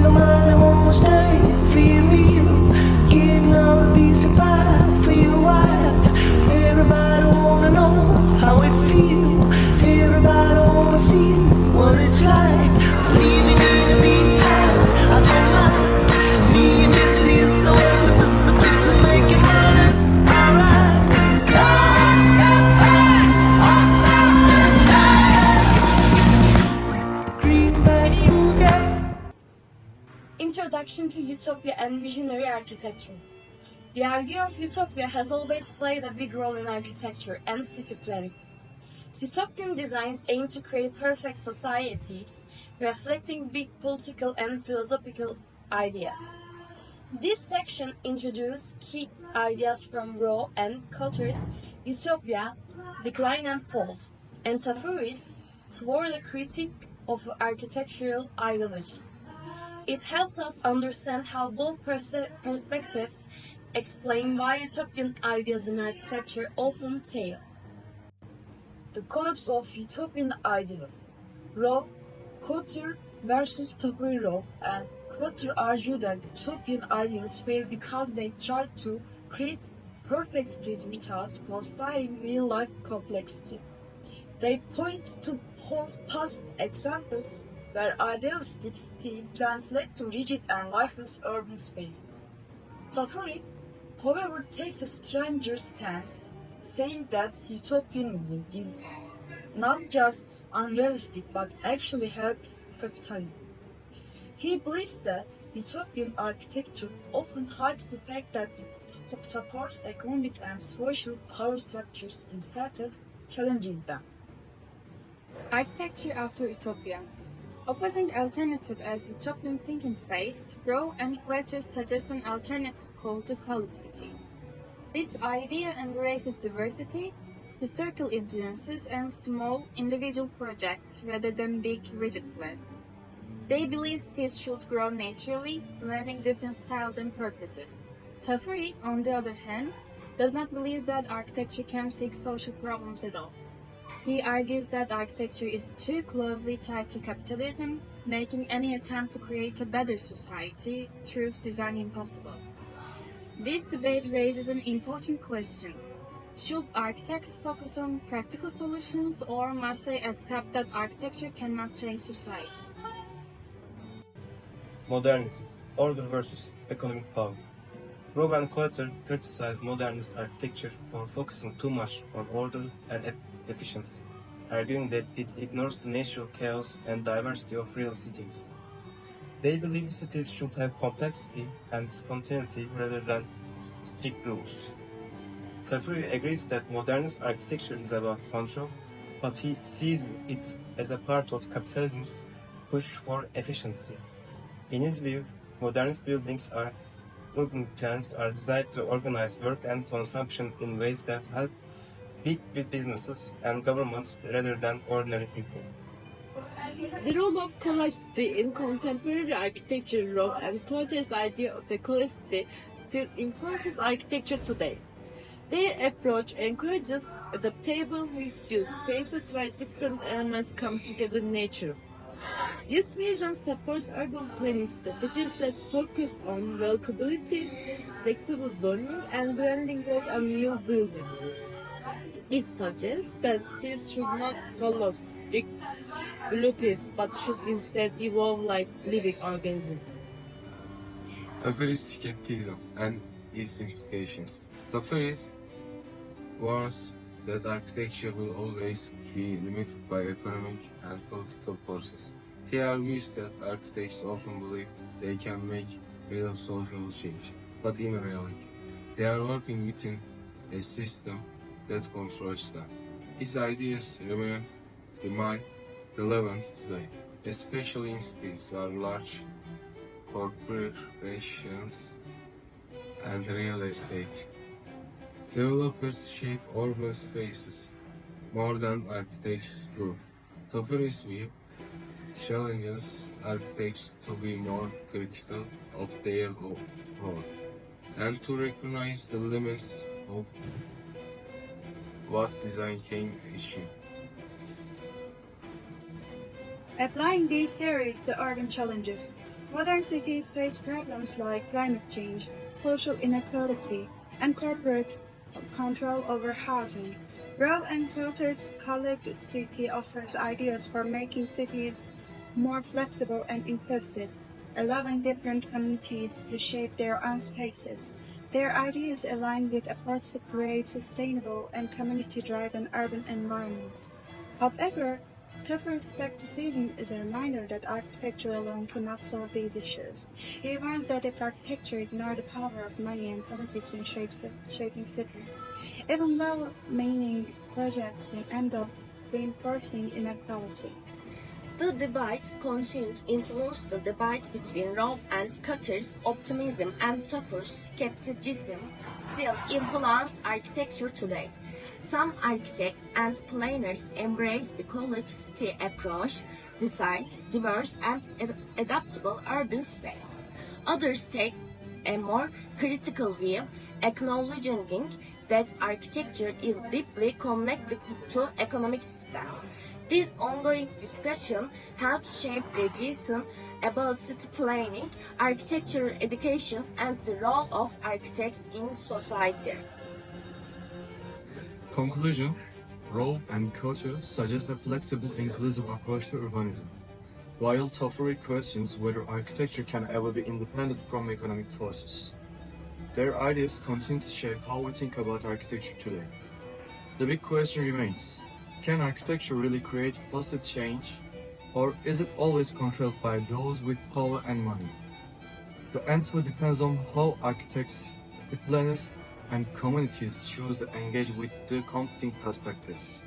your mind, I wanna stay for you. Getting all the peace and pie for your wife. Everybody wanna know how it feels. Everybody wanna see what it's like. Living in a big house, I don't mind. Me and Missy is so endless, the best to make it money. Alright. Greenback Boogie. Introduction to Utopia and Visionary Architecture. The idea of utopia has always played a big role in architecture and city planning. Utopian designs aim to create perfect societies, reflecting big political and philosophical ideas. This section introduces key ideas from Rowe and Cotter's Utopia, Decline and Fall, and Tafuri's Toward a Critique of Architectural Ideology. It helps us understand how both perspectives explain why utopian ideas in architecture often fail. The collapse of utopian ideals. Rowe, Cotter versus Tafuri. Rowe and Cotter argue that utopian ideals fail because they try to create perfect cities without considering real-life complexity. They point to past examples where idealistic city plans led to rigid and lifeless urban spaces. Tafuri, however, takes a stranger stance, saying that utopianism is not just unrealistic but actually helps capitalism. He believes that utopian architecture often hides the fact that it supports economic and social power structures instead of challenging them. Architecture after utopia. Opposing alternative as utopian thinking fades, Rowe and Cotter suggest an alternative called the Colicity. This idea embraces diversity, historical influences, and small individual projects rather than big rigid plans. They believe cities should grow naturally, blending different styles and purposes. Tafuri, on the other hand, does not believe that architecture can fix social problems at all. He argues that architecture is too closely tied to capitalism, making any attempt to create a better society through design impossible. This debate raises an important question. Should architects focus on practical solutions, or must they accept that architecture cannot change society? Modernism, order versus economic power. Rowe and Cotter criticize modernist architecture for focusing too much on order and efficiency, arguing that it ignores the natural chaos and diversity of real cities. They believe cities should have complexity and spontaneity rather than strict rules. Tafuri agrees that modernist architecture is about control, but he sees it as a part of capitalism's push for efficiency. In his view, modernist urban plans are designed to organize work and consumption in ways that help big businesses and governments rather than ordinary people. The role of ecologicity in contemporary architecture. Rowe and Cotter's idea of ecologicity still influences architecture today. Their approach encourages adaptable mixed-use spaces where different elements come together in nature. This vision supports urban planning strategies that focus on walkability, flexible zoning, and blending old and new buildings. It suggests that cities should not follow strict blueprints but should instead evolve like living organisms. Tafuri's skepticism and its implications. Tafuri warns that architecture will always be limited by economic and political forces. He argues that architects often believe they can make real social change, but in reality, they are working within a system that controls them. His ideas remain relevant today, especially in cities where large corporations and real estate developers shape urban spaces more than architects do. Tafuri's view challenges architects to be more critical of their role and to recognize the limits of what design can achieve. Applying these theories to urban challenges, Modern cities face problems like climate change, social inequality, and corporate control over housing. Rowe and Coulter's College City offers ideas for making cities more flexible and inclusive, allowing different communities to shape their own spaces. Their ideas align with efforts to create sustainable and community-driven urban environments. However, tougher skepticism is a reminder that architecture alone cannot solve these issues. He warns that if architecture ignored the power of money and politics in shaping cities, even well-meaning projects can end up reinforcing inequality. The debate continued influenced the debate between Rowe and Coulter's optimism and tougher skepticism still influence architecture today. Some architects and planners embrace the college city approach, design diverse and adaptable urban space. Others take a more critical view, acknowledging that architecture is deeply connected to economic systems. This ongoing discussion helps shape the decision about city planning, architecture education, and the role of architects in society. Conclusion: Rowe and Coulter suggest a flexible, inclusive approach to urbanism, while Toffery questions whether architecture can ever be independent from economic forces. Their ideas continue to shape how we think about architecture today. The big question remains: can architecture really create positive change, or is it always controlled by those with power and money? The answer depends on how architects, the planners, and communities choose to engage with the competing perspectives.